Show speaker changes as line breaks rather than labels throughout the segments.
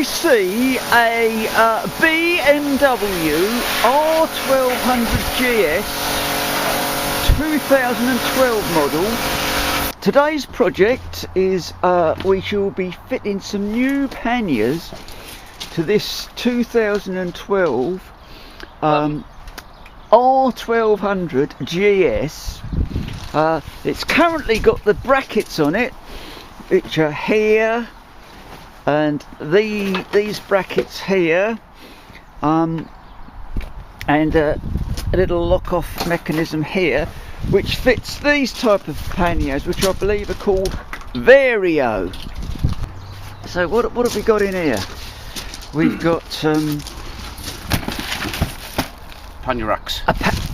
you see a BMW R1200 GS 2012 model. Today's project is we shall be fitting some new panniers to this 2012 R1200 GS. It's currently got the brackets on it, which are here, and these brackets here, and a little lock-off mechanism here, which fits these type of panniers, which I believe are called Vario. So what have we got in here? We've got
pannier racks.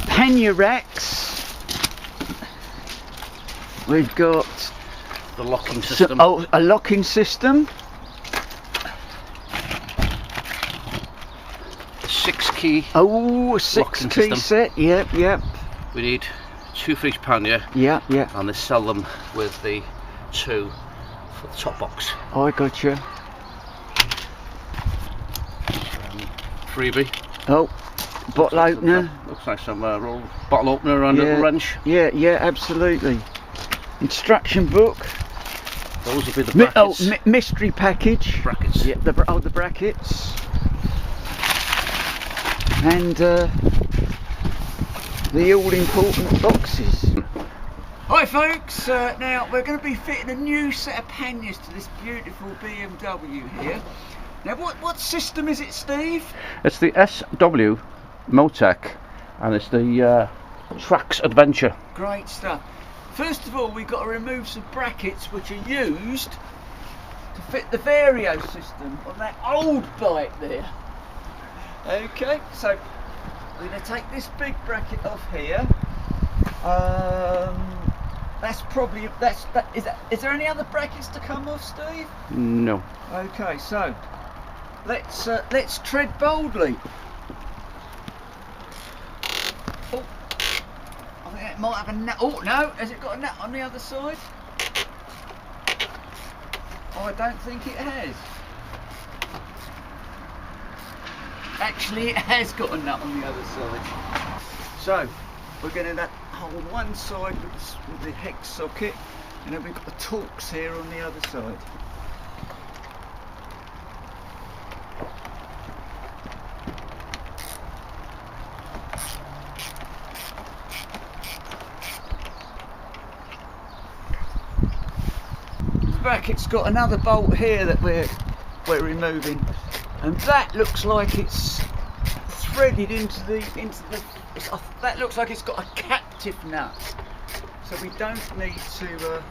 Pannier racks. We've got
the locking system.
A locking system.
6-key.
Oh, a 6-key set. Yep.
We need 2 for each pannier.
Yeah.
And they sell them with the 2 for the top box.
I got you.
Freebie.
Oh, bottle opener.
Looks like some bottle opener and a little wrench.
Yeah, absolutely. Instruction book.
Those will be the brackets.
Mystery package.
Brackets.
Yeah, the brackets. And the all-important boxes. Hi folks, now we're going to be fitting a new set of panniers to this beautiful BMW here. Now what system is it, Steve?
It's the sw-motech, and it's the Trax Adventure.
Great stuff. First of all, we've got to remove some brackets which are used to fit the Vario system on that old bike there. Okay, so we're going to take this big bracket off here. Is there any other brackets to come off, Steve?
No.
Okay, so let's tread boldly. Oh, I think it might have a nut. Oh no, has it got a nut on the other side? Oh, I don't think it has. Actually, it has got a nut on the other side. So we're going to hold one side with the hex socket, and then we've got the Torx here on the other side. The bracket's got another bolt here that we're removing, and that looks like it's threaded into the that looks like it's got a captive nut, so we don't need to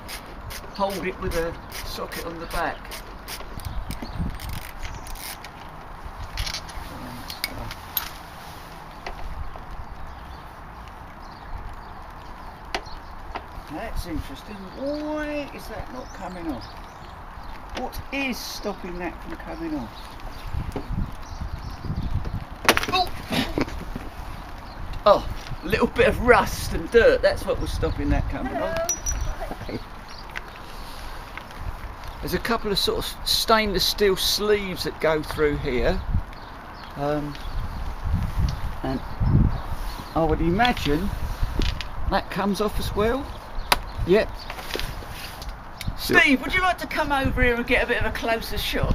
hold it with a socket on the back. That's interesting. Why is that not coming off? What is stopping that from coming off? Oh, a little bit of rust and dirt, that's what was stopping that coming off. There's a couple of sort of stainless steel sleeves that go through here, and I would imagine that comes off as well. Yep. Steve, would you like to come over here and get a bit of a closer shot?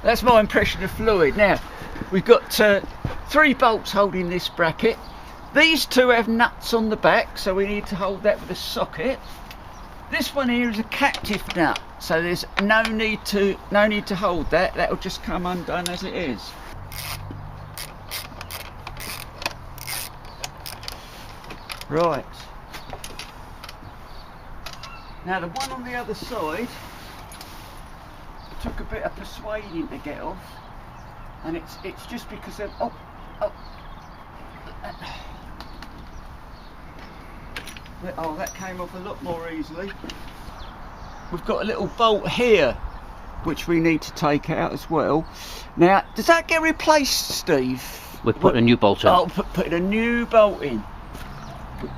That's my impression of fluid. Now, we've got 3 bolts holding this bracket. These 2 have nuts on the back, so we need to hold that with a socket. This one here is a captive nut, so there's no need to hold that. That will just come undone as it is. Right. Now the one on the other side took a bit of persuading to get off, and it's just because of that came off a lot more easily. We've got a little bolt here which we need to take out as well. Now, does that get replaced, Steve?
We're putting a new bolt in.
Oh, putting a new bolt in,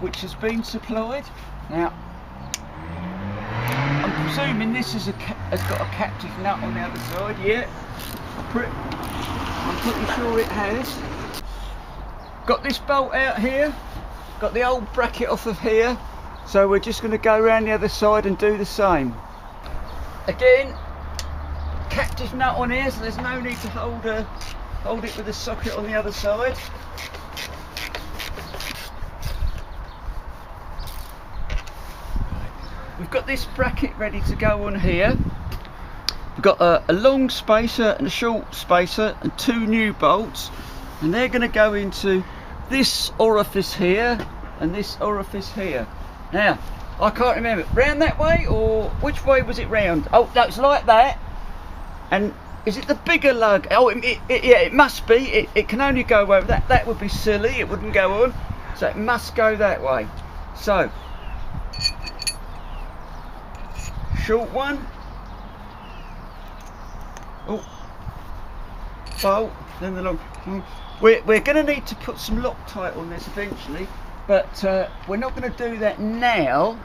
which has been supplied. Now, I'm presuming this has got a captive nut on the other side. Yeah, I'm pretty sure it has. Got this bolt out here, got the old bracket off of here, so we're just going to go around the other side and do the same. Again, captive nut on here, so there's no need to hold it with a socket on the other side. We've got this bracket ready to go on here. We've got a long spacer and a short spacer and 2 new bolts, and they're going to go into this orifice here and this orifice here. Now, I can't remember, round that way or which way was it round? Oh, no, it's like that. And is it the bigger lug? Oh, yeah, it must be. It can only go over that. That would be silly. It wouldn't go on. So it must go that way. So, short one. Oh, bolt. Then the long. We're going to need to put some Loctite on this eventually, but we're not going to do that now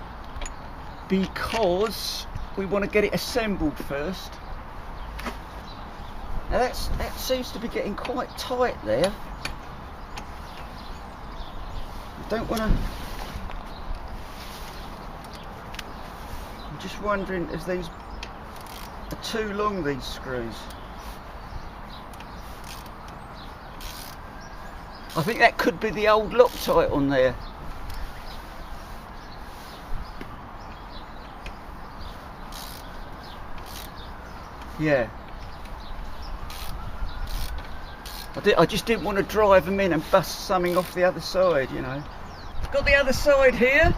because we want to get it assembled first. Now that seems to be getting quite tight there. I don't want to. I'm just wondering if these are too long, these screws. I think that could be the old Loctite on there. Yeah. I just didn't want to drive them in and bust something off the other side, you know. Got the other side here.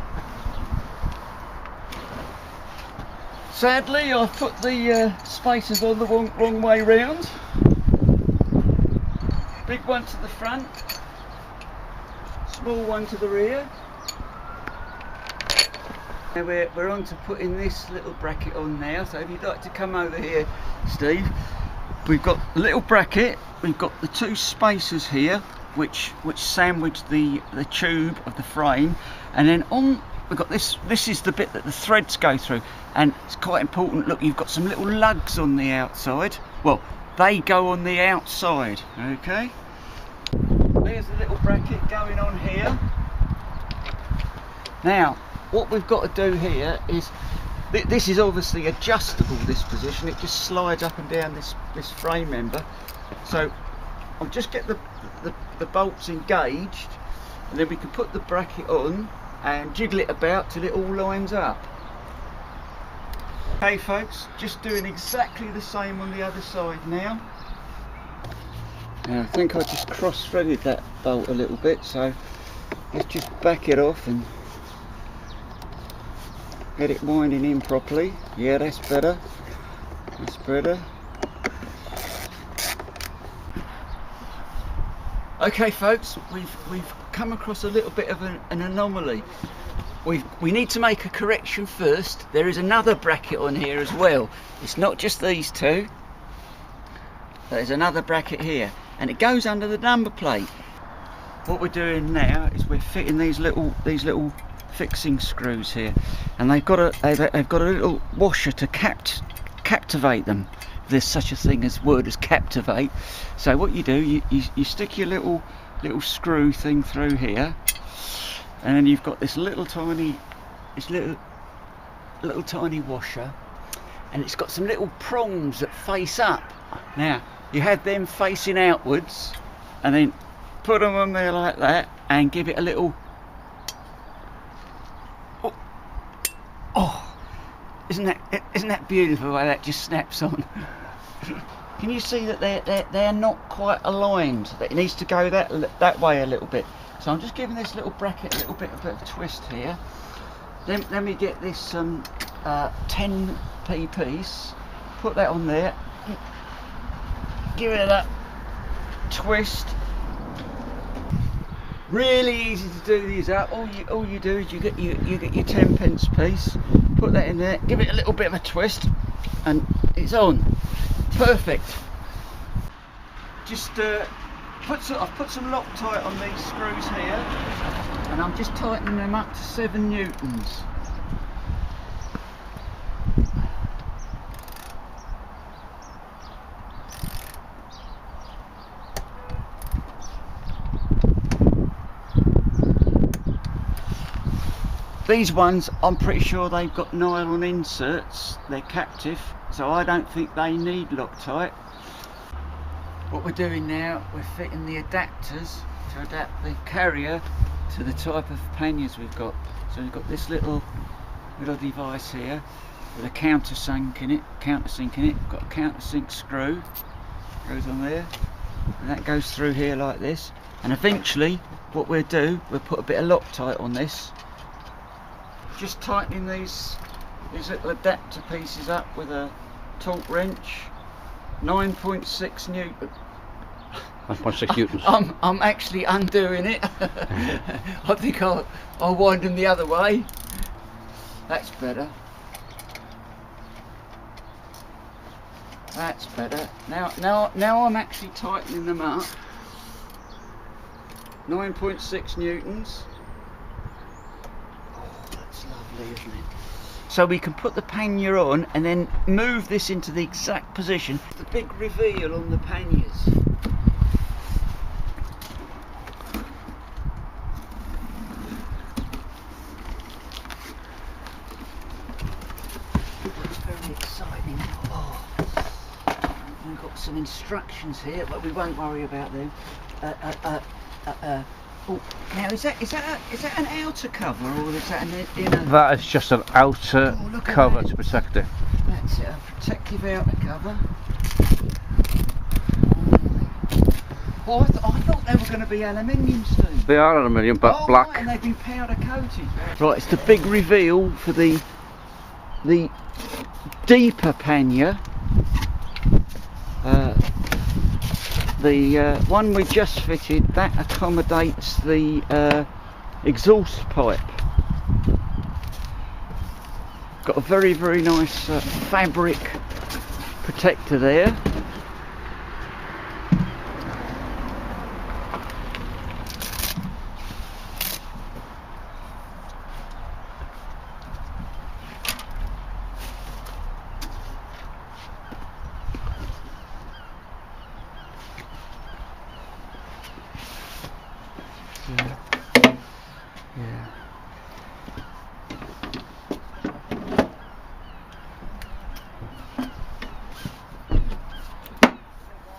Sadly, I've put the spacers on the wrong way round. Big one to the front, small one to the rear. Now we're on to putting this little bracket on now, so if you'd like to come over here, Steve. We've got the little bracket, we've got the 2 spacers here which sandwich the tube of the frame, and then on we've got this is the bit that the threads go through, and it's quite important. Look, you've got some little lugs on the outside. Well, they go on the outside. Okay, there's the little bracket going on here. Now what we've got to do here is, this is obviously adjustable, this position. It just slides up and down this frame member. So I'll just get the bolts engaged, and then we can put the bracket on and jiggle it about till it all lines up. Okay folks, just doing exactly the same on the other side now. I think I just cross-threaded that bolt a little bit, so let's just back it off and get it winding in properly. Yeah, that's better. That's better. Okay folks, we've come across a little bit of an anomaly. We need to make a correction first. There is another bracket on here as well. It's not just these 2. There's another bracket here, and it goes under the number plate. What we're doing now is we're fitting these little fixing screws here, and they've got a little washer to captivate them. There's such a thing as word as captivate. So what you do, you stick your little screw thing through here, and then you've got this little tiny washer, and it's got some little prongs that face up. Now you have them facing outwards, and then put them on there like that, and give it a little. Oh, isn't that beautiful the way that just snaps on? Can you see that they're not quite aligned? That it needs to go that way a little bit. So I'm just giving this little bracket a little bit of a twist here. Then we get this 10p piece. Put that on there. Give it that twist. Really easy to do these up. All you do is you get your 10p piece. Put that in there. Give it a little bit of a twist, and it's on. Perfect. Just I've put some Loctite on these screws here, and I'm just tightening them up to 7 newtons. These ones, I'm pretty sure they've got nylon inserts. They're captive, so I don't think they need Loctite. What we're doing now, we're fitting the adapters to adapt the carrier to the type of panniers we've got. So we've got this little device here with a countersink in it. We've got a countersink screw, goes on there, and that goes through here like this. And eventually, what we'll do, we'll put a bit of Loctite on this. Just tightening these little adapter pieces up with a torque wrench. 9.6 Newton.
9.6 newtons.
I'm actually undoing it. I think I'll wind them the other way. That's better. That's better. Now I'm actually tightening them up. 9.6 newtons. Oh, that's lovely, isn't it? So we can put the pannier on and then move this into the exact position. The big reveal on the panniers. It's very exciting. Oh, we've got some instructions here, but we won't worry about them. Oh, now is that an outer cover or is that an inner?
That is just an outer cover to protect it.
That's it, a protective outer cover. Oh, I thought they were going to be aluminium, Steve.
They are aluminium, but black.
Right, and they've been powder coated. Right, it's the big reveal for the deeper pannier. The one we just fitted, that accommodates the exhaust pipe. Got a very, very nice fabric protector there. Yeah.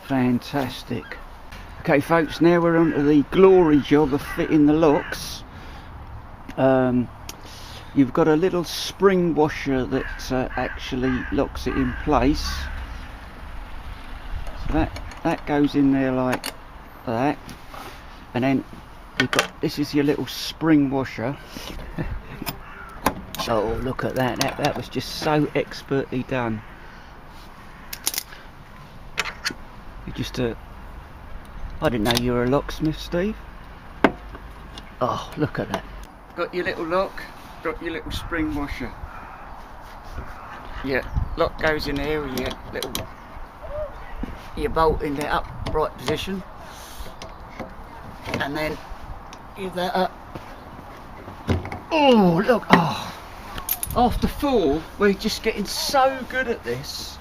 Fantastic. Okay folks, now we're on to the glory job of fitting the locks. You've got a little spring washer that actually locks it in place. So that goes in there like that, and then you've got, this is your little spring washer. Oh, look at that. That was just so expertly done. You just I didn't know you were a locksmith, Steve. Oh, look at that. Got your little lock, got your little spring washer. Yeah, lock goes in there with your little, your bolt in the upright position, and then give that up. Oh, look. Oh, after 4 we're just getting so good at this.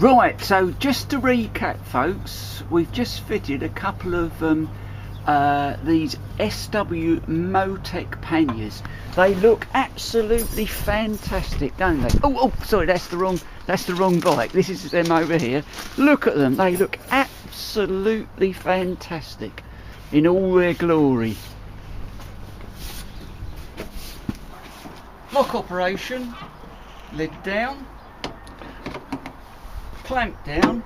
Right, so just to recap folks, we've just fitted a couple of these sw-motech panniers. They look absolutely fantastic, don't they? Oh, sorry, that's the wrong bike. This is them over here. Look at them, they look absolutely fantastic in all their glory. Lock operation, lid down, clamp down,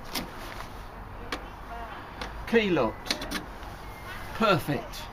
key locked. Perfect.